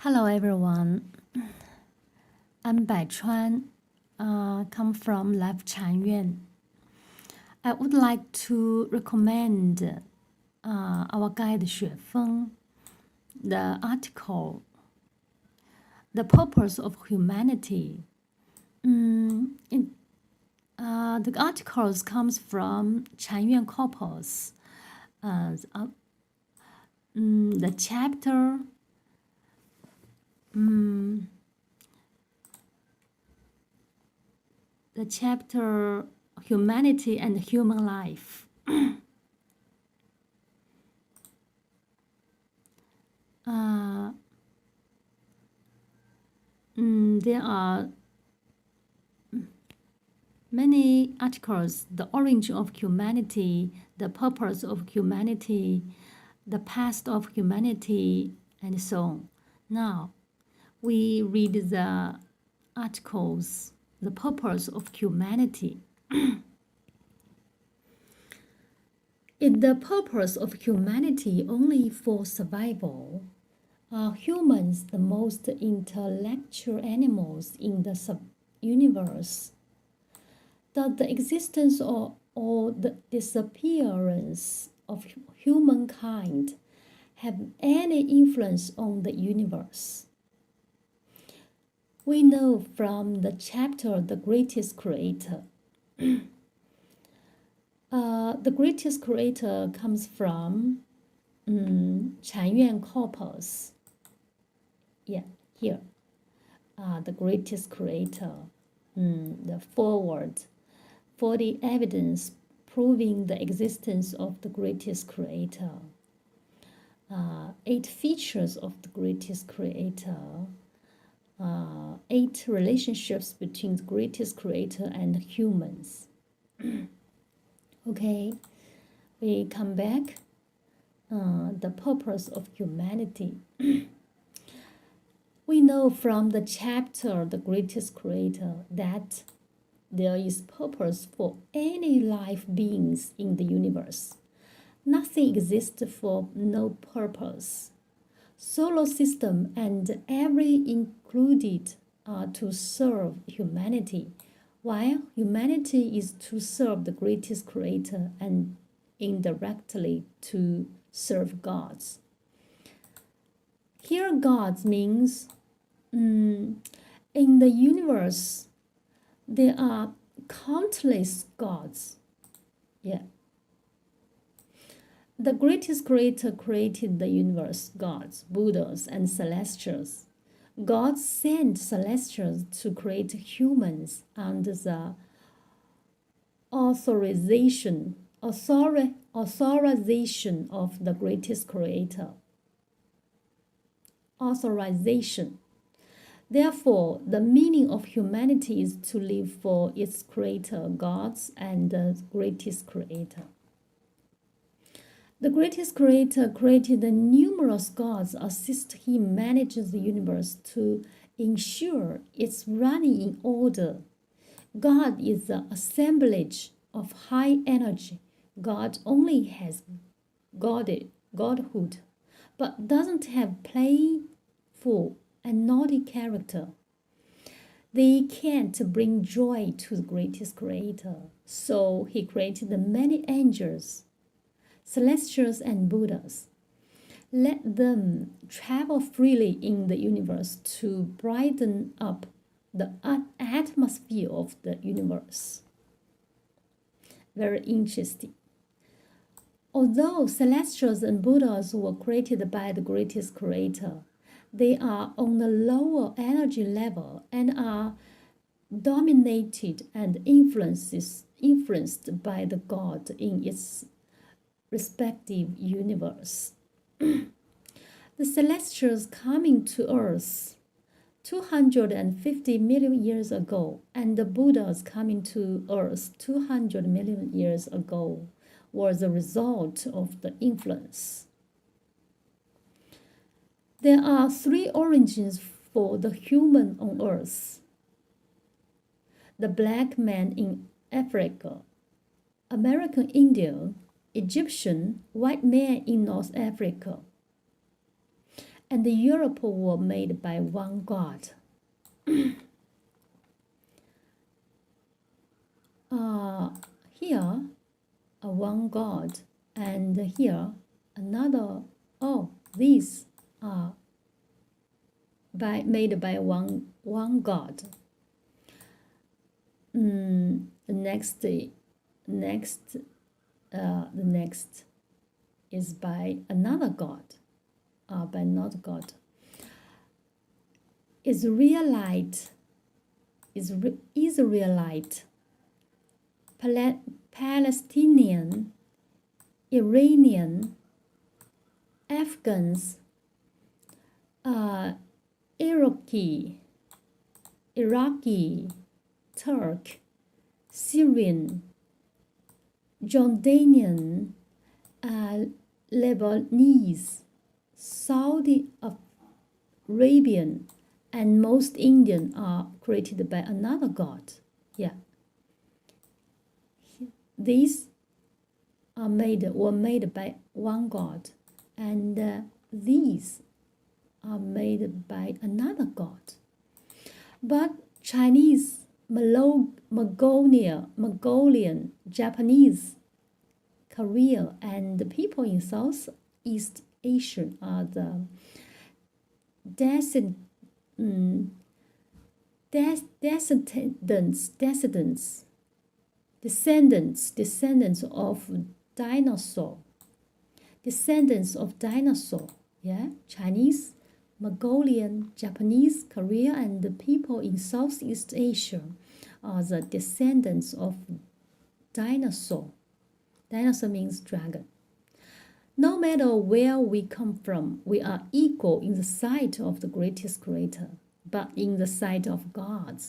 Hello everyone, I'm Bai Chuan, come from Life Changyuan. I would like to recommend our guide Xue Feng, the article, The Purpose of Humanity. The articles comes from Changyuan Corpus. The chapter Humanity and Human Life. There are many articles: the origin of humanity, the purpose of humanity, the past of humanity, and so on. Now, we read the articles, the purpose of humanity. Is the purpose of humanity only for survival? Are humans the most intellectual animals in the universe? Does the existence or the disappearance of humankind have any influence on the universe? We know from the chapter The Greatest Creator. The Greatest Creator comes from Changyuan Corpus. Yeah, here. The Greatest Creator. The foreword for the evidence proving the existence of the Greatest Creator. 8 features of the Greatest Creator. 8 relationships between the Greatest Creator and humans. Okay, we come back. The purpose of humanity. We know from the chapter The Greatest Creator that there is purpose for any life beings in the universe. Nothing exists for no purpose. Solar system and every included are to serve humanity, while humanity is to serve the Greatest Creator and indirectly to serve gods. Here gods means in the universe there are countless gods. Yeah. The Greatest Creator created the universe, gods, Buddhas, and celestials. God sent celestials to create humans under the authorization of the Greatest Creator. Authorization. Therefore, the meaning of humanity is to live for its creator, gods, and the Greatest Creator. The Greatest Creator created numerous gods assist him manage the universe to ensure its running in order. God is the assemblage of high energy. God only has godhood, but doesn't have playful and naughty character. They can't bring joy to the Greatest Creator, so he created many angels, celestials, and Buddhas. Let them travel freely in the universe to brighten up the atmosphere of the universe. Very interesting. Although celestials and Buddhas were created by the Greatest Creator, they are on a lower energy level and are dominated and influenced by the God in its respective universe. The celestials coming to Earth 250 million years ago and the Buddhas coming to Earth 200 million years ago was a result of the influence. There are 3 origins for the human on Earth: the black man in Africa, American Indian, Egyptian, white man in North Africa. and Europe were made by one God. Here, one God, and here another. Oh, these are made by one God. The next is by another God, by another God. Israelite, Palestinian, Iranian, Afghans, Iraqi, Turk, Syrian, Jordanian, Lebanese, Saudi Arabian, and most Indian are created by another God. Yeah. These were made by one God, and these are made by another God. But Chinese, Mongolian, Japanese, Korea, and the people in Southeast Asia are the descendants of dinosaur. Yeah, Chinese, Mongolian, Japanese, Korea, and the people in Southeast Asia are the descendants of dinosaur. Dinosaur means dragon. No matter where we come from, we are equal in the sight of the greatest creator. But in the sight of God,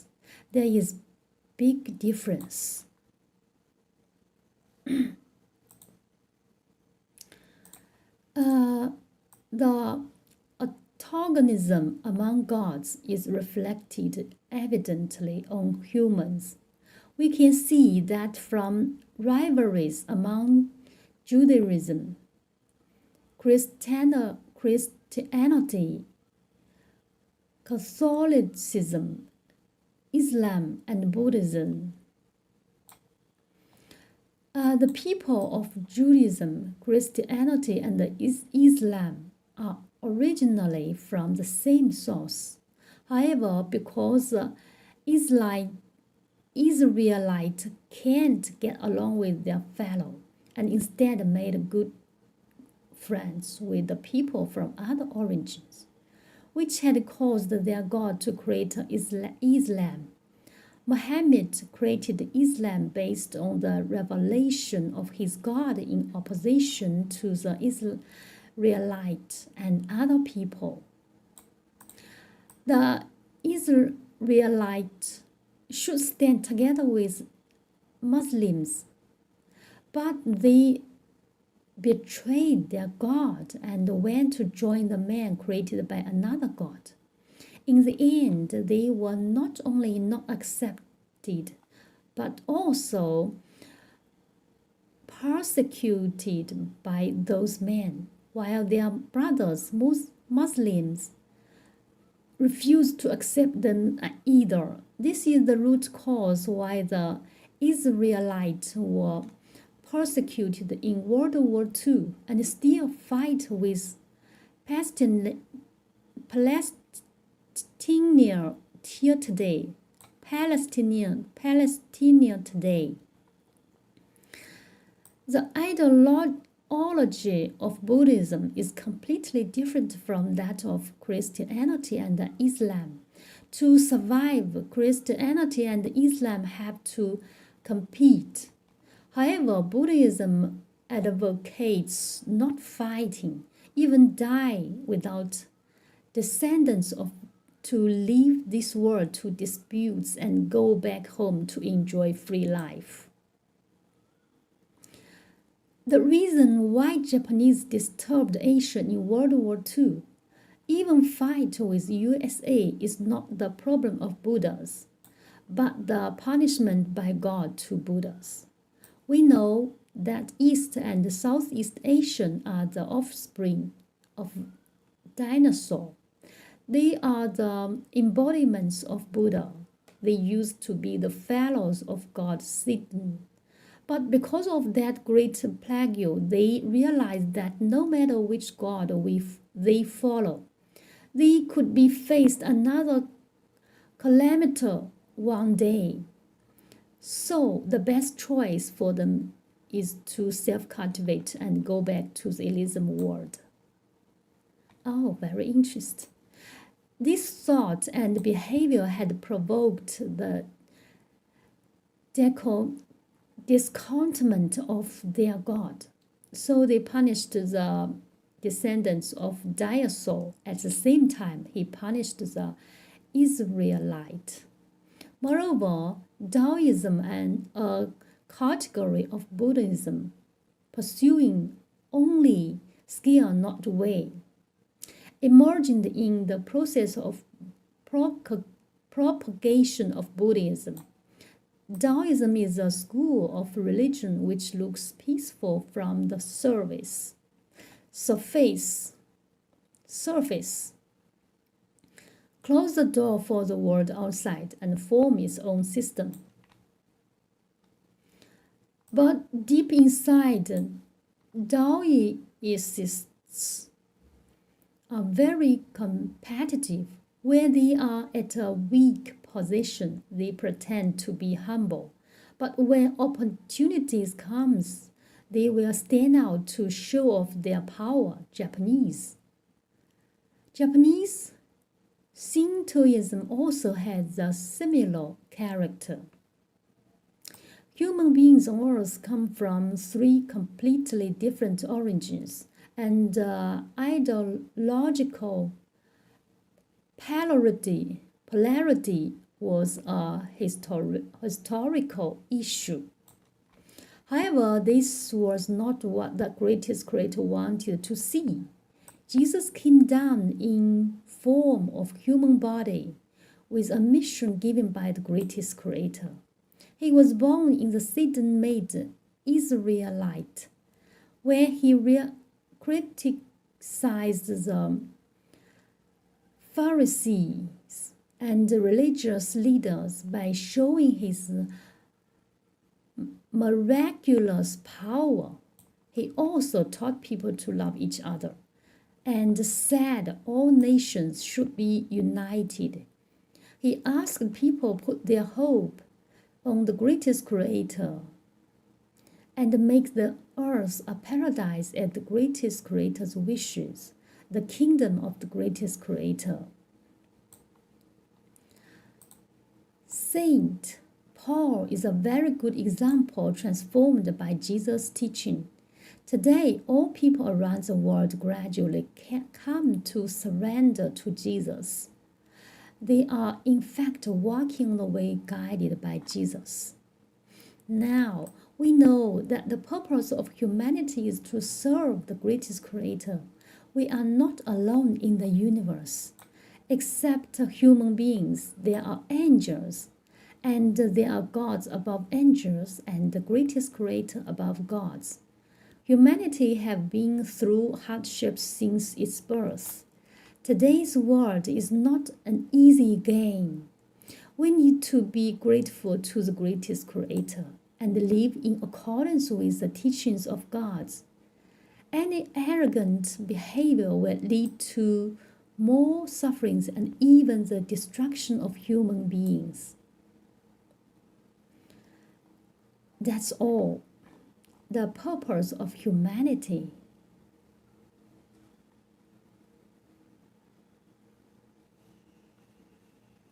there is big difference. The antagonism among gods is reflected evidently on humans. We can see that from rivalries among Judaism, Christianity, Catholicism, Islam, and Buddhism. The people of Judaism, Christianity, and Islam are originally from the same source. However, because Israelites can't get along with their fellow and instead made good friends with the people from other origins, which had caused their God to create Islam. Muhammad created Islam based on the revelation of his God in opposition to the Israelites and other people. The Israelites should stand together with Muslims, but they betrayed their God and went to join the man created by another God. In the end, they were not only not accepted, but also persecuted by those men, while their brothers, Muslims, refused to accept them either. This is the root cause why the Israelites were persecuted in World War II and still fight with Palestinians here today. Palestinian today. The ideology of Buddhism is completely different from that of Christianity and Islam. To survive, Christianity and Islam have to compete. However, Buddhism advocates not fighting, even die without descendants to leave this world to disputes and go back home to enjoy free life. The reason why Japanese disturbed Asia in World War II, even fight with USA, is not the problem of Buddhas, but the punishment by God to Buddhas. We know that East and Southeast Asian are the offspring of dinosaur. They are the embodiments of Buddha. They used to be the fellows of God Satan. But because of that great plague, they realized that no matter which god they follow, they could be faced another calamity one day. So the best choice for them is to self-cultivate and go back to the Elysium world. Oh, very interesting. This thought and behavior had provoked the discontentment of their god. So they punished the descendants of dinosaur. At the same time, he punished the Israelite. Moreover, Taoism and a category of Buddhism pursuing only skill, not way, emerged in the process of propagation of Buddhism. Taoism is a school of religion which looks peaceful from the surface, close the door for the world outside, and form its own system. But deep inside, Taoists are very competitive. Where they are at a weak position, they pretend to be humble. But when opportunities comes, they will stand out to show off their power. Japanese Shintoism also has a similar character. Human beings on Earth come from three completely different origins, and ideological polarity was a historical issue. However, this was not what the greatest creator wanted to see. Jesus came down in form of human body with a mission given by the greatest creator. He was born in the Satan-made Israelite, where he criticized the Pharisees and the religious leaders by showing his miraculous power. He also taught people to love each other and said all nations should be united. He asked people to put their hope on the greatest creator and make the earth a paradise at the greatest creator's wishes, the kingdom of the greatest creator. Saint Paul is a very good example transformed by Jesus' teaching. Today, all people around the world gradually come to surrender to Jesus. They are in fact walking on the way guided by Jesus. Now, we know that the purpose of humanity is to serve the greatest creator. We are not alone in the universe. Except human beings, there are angels, and there are gods above angels and the greatest creator above gods. Humanity have been through hardships since its birth. Today's world is not an easy game. We need to be grateful to the greatest creator and live in accordance with the teachings of God. Any arrogant behavior will lead to more sufferings and even the destruction of human beings. That's all. The purpose of humanity